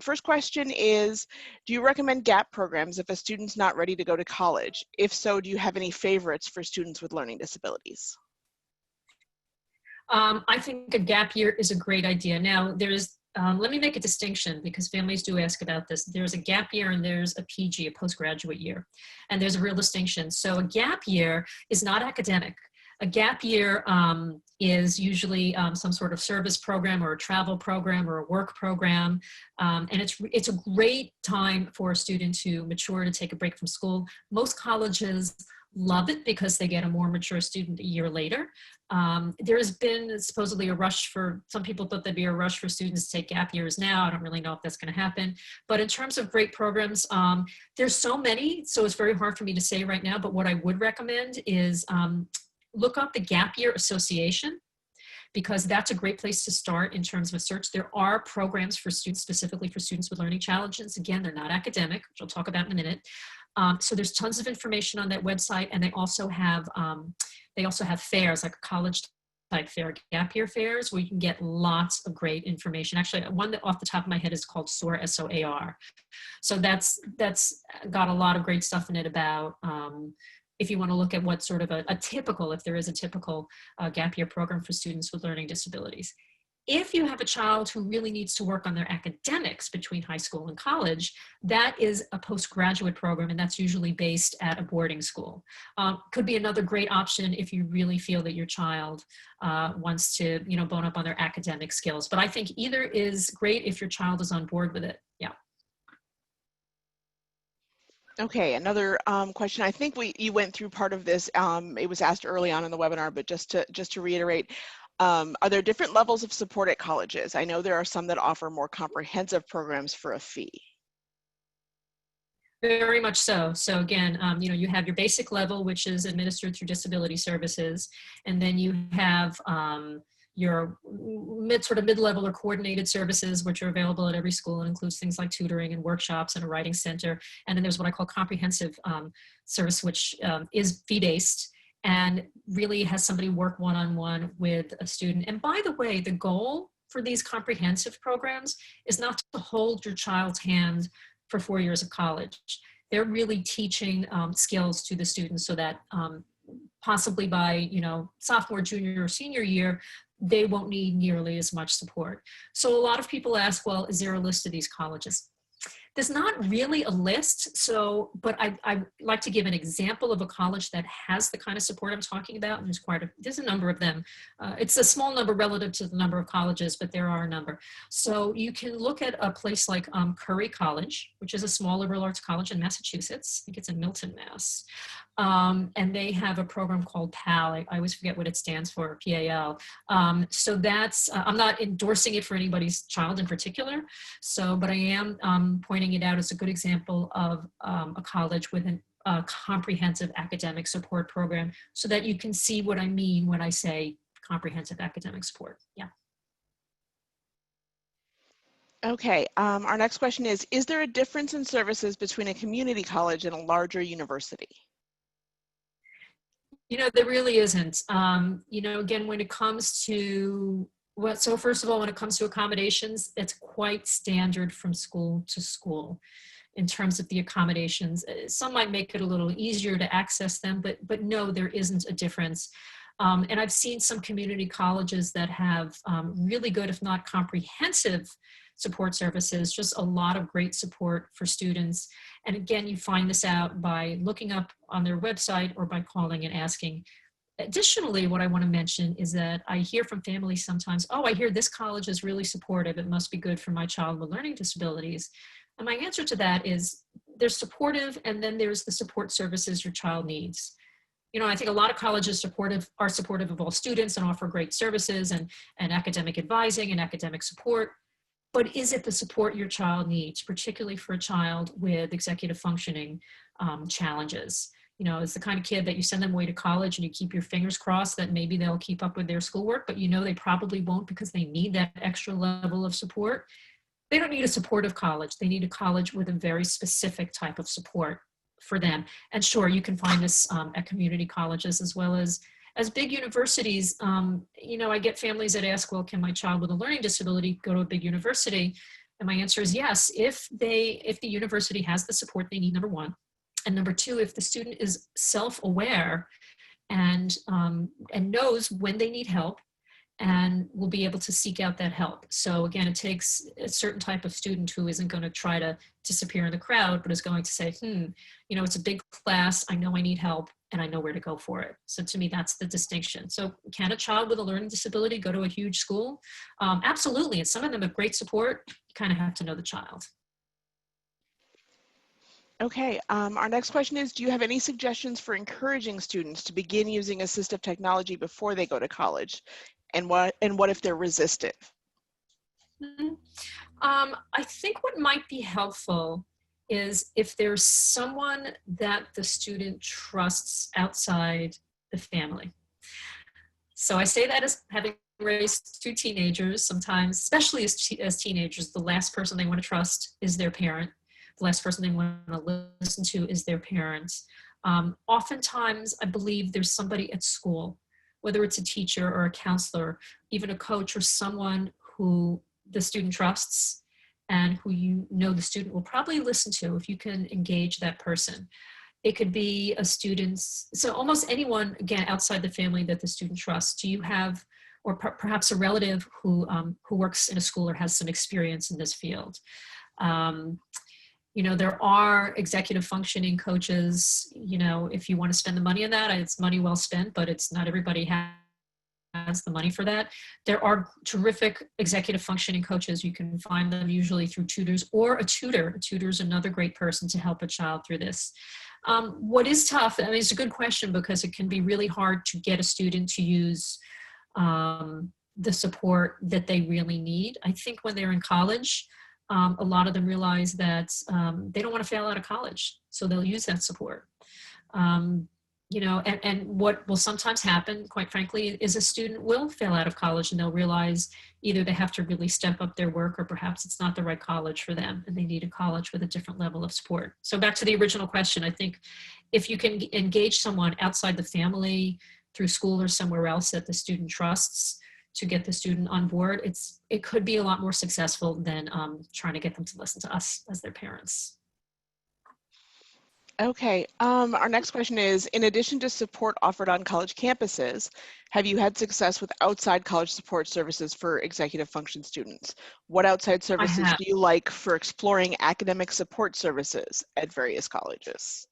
First question is, do you recommend gap programs if a student's not ready to go to college? If so, do you have any favorites for students with learning disabilities?
I think a gap year is a great idea. Now, let me make a distinction because families do ask about this. There's a gap year and there's a PG, a postgraduate year. And there's a real distinction. So a gap year is not academic. A gap year is usually some sort of service program or a travel program or a work program. And it's a great time for a student to mature, to take a break from school. Most colleges love it because they get a more mature student a year later. There has been supposedly a rush some people thought there'd be a rush for students to take gap years now. I don't really know if that's going to happen. But in terms of great programs, there's so many, so it's very hard for me to say right now, but what I would recommend is look up the Gap Year Association, because that's a great place to start in terms of a search. There are programs for students, specifically for students with learning challenges. Again, they're not academic, which I'll talk about in a minute. So there's tons of information on that website, and they also have fairs, like college type fair, gap year fairs, where you can get lots of great information. Actually, one that off the top of my head is called SOAR, S-O-A-R. So that's got a lot of great stuff in it about if you want to look at what sort of a typical, if there is a typical gap year program for students with learning disabilities. If you have a child who really needs to work on their academics between high school and college, that is a postgraduate program, and that's usually based at a boarding school. Could be another great option if you really feel that your child wants to, bone up on their academic skills. But I think either is great if your child is on board with it. Yeah.
Okay, another question. I think you went through part of this. It was asked early on in the webinar, but just to reiterate, are there different levels of support at colleges? I know there are some that offer more comprehensive programs for a fee.
Very much so. So again, you have your basic level, which is administered through disability services, and then you have your mid-level or coordinated services, which are available at every school and includes things like tutoring and workshops and a writing center. And then there's what I call comprehensive service, which is fee-based and really has somebody work one-on-one with a student. And by the way, the goal for these comprehensive programs is not to hold your child's hand for 4 years of college. They're really teaching skills to the students so that possibly by sophomore, junior, or senior year, they won't need nearly as much support. So a lot of people ask, well, is there a list of these colleges? There's not really a list, so, but I like to give an example of a college that has the kind of support I'm talking about, and there's a number of them. It's a small number relative to the number of colleges, but there are a number. So you can look at a place like Curry College, which is a small liberal arts college in Massachusetts. I think it's in Milton, Mass. And they have a program called PAL. I always forget what it stands for, PAL. So that's, I'm not endorsing it for anybody's child in particular. So, but I am pointing it out as a good example of a college with a comprehensive academic support program, so that you can see what I mean when I say comprehensive academic support. Yeah.
Okay, our next question is there a difference in services between a community college and a larger university?
You know, there really isn't. You know, again, when it comes to so first of all, when it comes to accommodations, it's quite standard from school to school in terms of the accommodations. Some might make it a little easier to access them, but no, there isn't a difference. And I've seen some community colleges that have really good, if not comprehensive, support services, just a lot of great support for students. And again, you find this out by looking up on their website or by calling and asking. Additionally, what I want to mention is that I hear from families sometimes, oh, I hear this college is really supportive. It must be good for my child with learning disabilities. And my answer to that is they're supportive, and then there's the support services your child needs. You know, I think a lot of colleges are supportive of all students and offer great services and academic advising and academic support. But is it the support your child needs, particularly for a child with executive functioning challenges? You know, it's the kind of kid that you send them away to college and you keep your fingers crossed that maybe they'll keep up with their schoolwork, but you know they probably won't because they need that extra level of support. They don't need a supportive college. They need a college with a very specific type of support for them. And sure, you can find this at community colleges as well as big universities. You know, I get families that ask, well, can my child with a learning disability go to a big university? And my answer is yes, if the university has the support they need, number one. And number two, if the student is self-aware and knows when they need help and will be able to seek out that help. So again, it takes a certain type of student who isn't going to try to disappear in the crowd, but is going to say, you know, it's a big class, I know I need help, and I know where to go for it. So to me, that's the distinction. So can a child with a learning disability go to a huge school? Absolutely, and some of them have great support. You kind of have to know the child.
Okay, our next question is, do you have any suggestions for encouraging students to begin using assistive technology before they go to college? And what if they're resistive?
I think what might be helpful is if there's someone that the student trusts outside the family. So I say that as having raised two teenagers, sometimes, especially as teenagers, the last person they want to trust is their parent. The last person they want to listen to is their parents. Oftentimes, I believe there's somebody at school, whether it's a teacher or a counselor, even a coach or someone who the student trusts and who you know the student will probably listen to if you can engage that person. It could be a student's, so almost anyone, again, outside the family that the student trusts. Do you have, or perhaps a relative who works in a school or has some experience in this field? You know, there are executive functioning coaches. You know, if you want to spend the money on that, it's money well spent, but it's not everybody has the money for that. There are terrific executive functioning coaches. You can find them usually through tutors or a tutor. A tutor is another great person to help a child through this. What is tough, I mean, it's a good question because it can be really hard to get a student to use the support that they really need. I think when they're in college, a lot of them realize that they don't want to fail out of college, so they'll use that support. You know, and what will sometimes happen, quite frankly, is a student will fail out of college and they'll realize either they have to really step up their work or perhaps it's not the right college for them and they need a college with a different level of support. So back to the original question, I think if you can engage someone outside the family through school or somewhere else that the student trusts to get the student on board, it could be a lot more successful than trying to get them to listen to us as their parents.
Okay, our next question is, in addition to support offered on college campuses, have you had success with outside college support services for executive function students? What outside
I
services
have.
do you like for exploring academic support services at various colleges?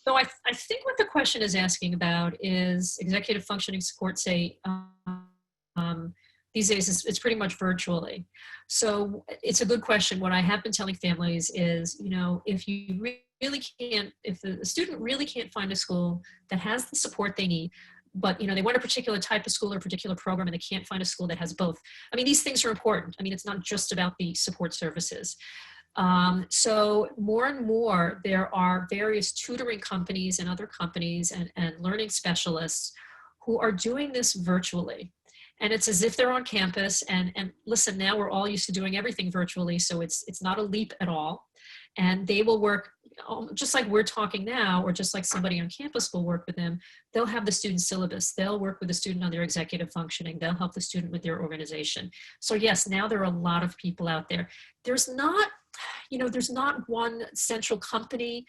So I think what the question is asking about is executive functioning support, say, um, these days it's pretty much virtually. So it's a good question. What I have been telling families is, you know, if you really can't, if the student really can't find a school that has the support they need, but you know they want a particular type of school or a particular program and they can't find a school that has both. I mean, these things are important. I mean, it's not just about the support services. So more and more, there are various tutoring companies and other companies and learning specialists who are doing this virtually. And it's as if they're on campus. And listen, now we're all used to doing everything virtually, so it's not a leap at all. And they will work just like we're talking now, or just like somebody on campus will work with them. They'll have the student syllabus. They'll work with the student on their executive functioning. They'll help the student with their organization. So yes, now there are a lot of people out there. There's not, you know, there's not one central company.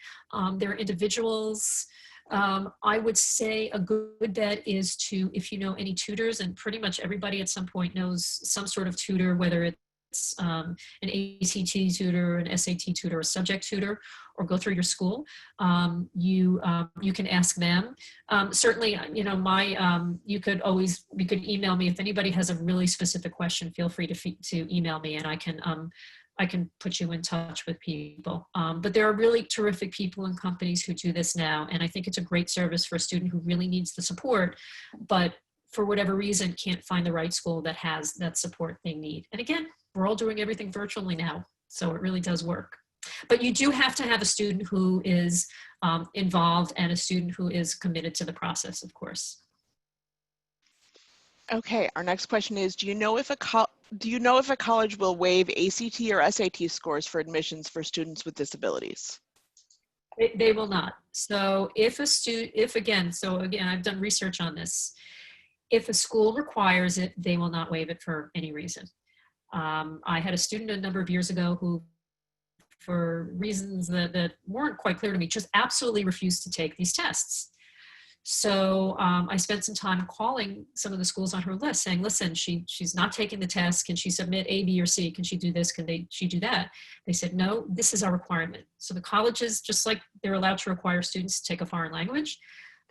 There are individuals. I would say a good bet is to, if you know any tutors, and pretty much everybody at some point knows some sort of tutor, whether it's an ACT tutor, an SAT tutor, a subject tutor, or go through your school. You can ask them. Certainly, you know, you could email me if anybody has a really specific question. Feel free to email me, and I can put you in touch with people. But there are really terrific people and companies who do this now. And I think it's a great service for a student who really needs the support, but for whatever reason can't find the right school that has that support they need. And again, we're all doing everything virtually now, so it really does work. But you do have to have a student who is involved and a student who is committed to the process, of course.
Okay, our next question is, do you know if a college will waive ACT or SAT scores for admissions for students with disabilities?
They will not. So again, I've done research on this. If a school requires it, they will not waive it for any reason. I had a student a number of years ago who, for reasons that weren't quite clear to me, just absolutely refused to take these tests. So I spent some time calling some of the schools on her list saying, listen, she's not taking the test. Can she submit A, B, or C? Can she do this? Can she do that? They said, no, this is our requirement. So the colleges, just like they're allowed to require students to take a foreign language,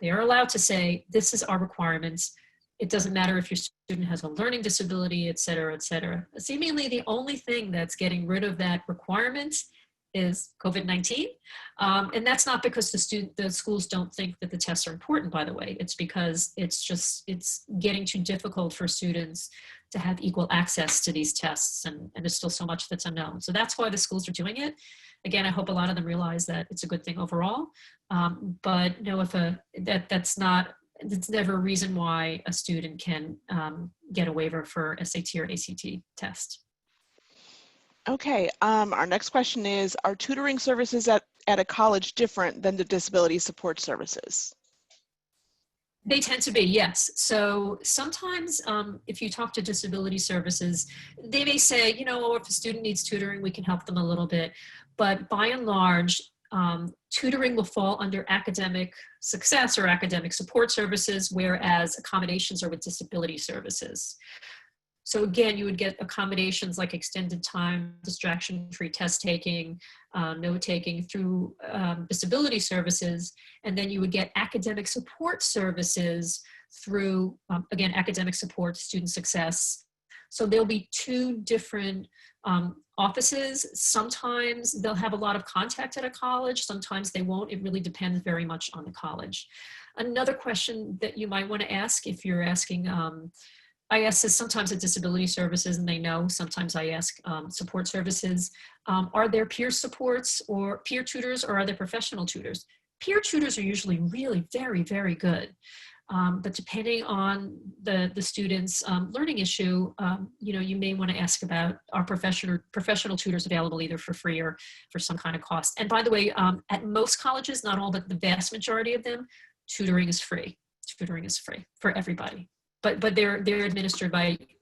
they are allowed to say, this is our requirements. It doesn't matter if your student has a learning disability, et cetera, et cetera. Seemingly the only thing that's getting rid of that requirement is COVID-19. And that's not because the schools don't think that the tests are important, by the way. It's because it's getting too difficult for students to have equal access to these tests, and there's still so much that's unknown. So that's why the schools are doing it. Again, I hope a lot of them realize that it's a good thing overall. But no, it's never a reason why a student can get a waiver for SAT or ACT test.
Okay, our next question is, are tutoring services at a college different than the disability support services?
They tend to be, yes. So sometimes if you talk to disability services, they may say, you know, if a student needs tutoring, we can help them a little bit. But by and large, tutoring will fall under academic success or academic support services, whereas accommodations are with disability services. So again, you would get accommodations like extended time, distraction-free test taking, note taking through disability services. And then you would get academic support services through, again, academic support, student success. So there'll be two different offices. Sometimes they'll have a lot of contact at a college. Sometimes they won't. It really depends very much on the college. Another question that you might want to ask if you're asking, I ask this sometimes at disability services and they know. Sometimes I ask support services, are there peer supports or peer tutors, or are there professional tutors? Peer tutors are usually really very, very good. But depending on the student's learning issue, you know, you may want to ask about our professional tutors available either for free or for some kind of cost. And by the way, at most colleges, not all, but the vast majority of them, tutoring is free. Tutoring is free for everybody. But they're administered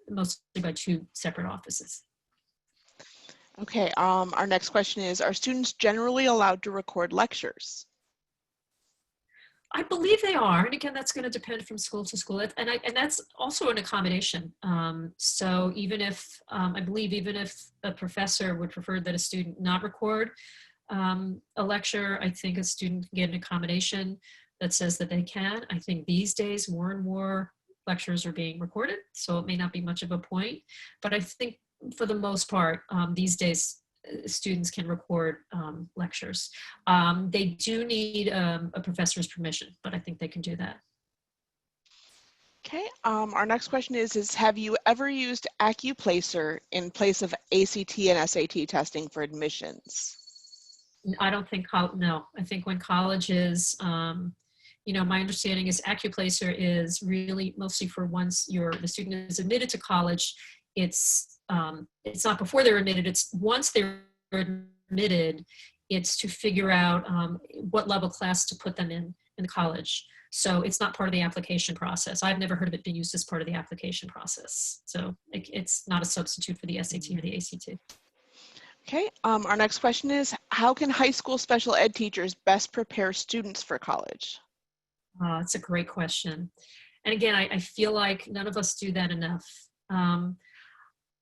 mostly by two separate offices.
Okay, our next question is, are students generally allowed to record lectures?
I believe they are, and again, that's going to depend from school to school, and that's also an accommodation. So even if I believe even if a professor would prefer that a student not record a lecture, I think a student can get an accommodation that says that they can. I think these days more and more lectures are being recorded, so it may not be much of a point, but I think for the most part these days students can record lectures. They do need a professor's permission, but I think they can do that.
Okay, our next question is have you ever used AccuPlacer in place of ACT and SAT testing for admissions?
I don't think, no, I think when colleges, you know, my understanding is AccuPlacer is really mostly for once the student is admitted to college. It's not before they're admitted, it's once they're admitted, it's to figure out what level class to put them in the college. So it's not part of the application process. I've never heard of it being used as part of the application process. So it's not a substitute for the SAT or the ACT.
Okay, our next question is, how can high school special ed teachers best prepare students for college?
That's a great question. And again, I feel like none of us do that enough.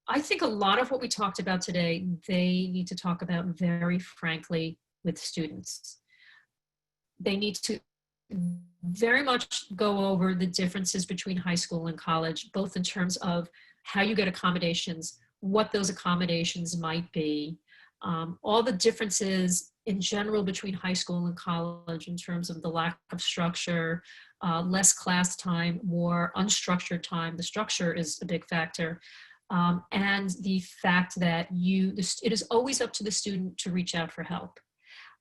I think a lot of what we talked about today, they need to talk about very frankly with students. They need to very much go over the differences between high school and college, both in terms of how you get accommodations, what those accommodations might be, all the differences in general between high school and college in terms of the lack of structure, less class time, more unstructured time. The structure is a big factor. And the fact that it is always up to the student to reach out for help.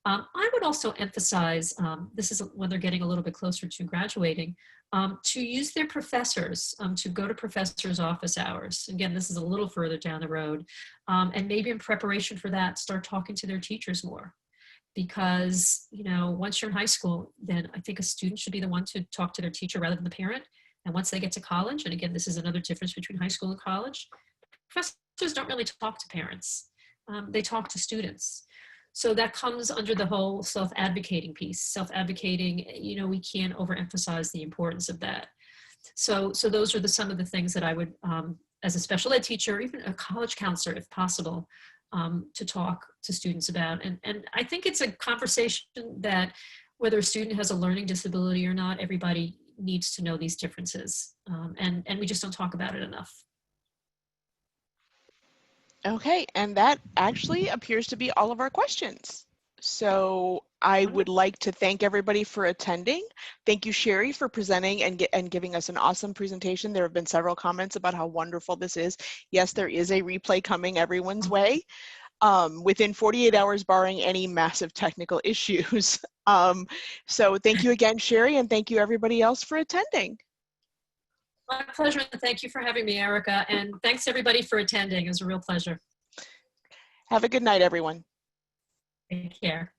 I would also emphasize, this is when they're getting a little bit closer to graduating, to use their professors, to go to professors' office hours. Again, this is a little further down the road. And maybe in preparation for that, start talking to their teachers more. Because, you know, once you're in high school, then I think a student should be the one to talk to their teacher rather than the parent. And once they get to college, and again, this is another difference between high school and college, professors don't really talk to parents. They talk to students. So that comes under the whole self-advocating piece. Self-advocating, you know, we can't overemphasize the importance of that. So those are some of the things that I would, as a special ed teacher, or even a college counselor, if possible, to talk to students about. And I think it's a conversation that whether a student has a learning disability or not, everybody needs to know these differences. And we just don't talk about it enough.
Okay, and that actually appears to be all of our questions. So I would like to thank everybody for attending. Thank you, Sherri, for presenting and giving us an awesome presentation. There have been several comments about how wonderful this is. Yes, there is a replay coming everyone's way within 48 hours, barring any massive technical issues. So thank you again, Sherri, and thank you everybody else for attending.
My pleasure. Thank you for having me, Erica. And thanks everybody for attending. It was a real pleasure.
Have a good night, everyone.
Take care.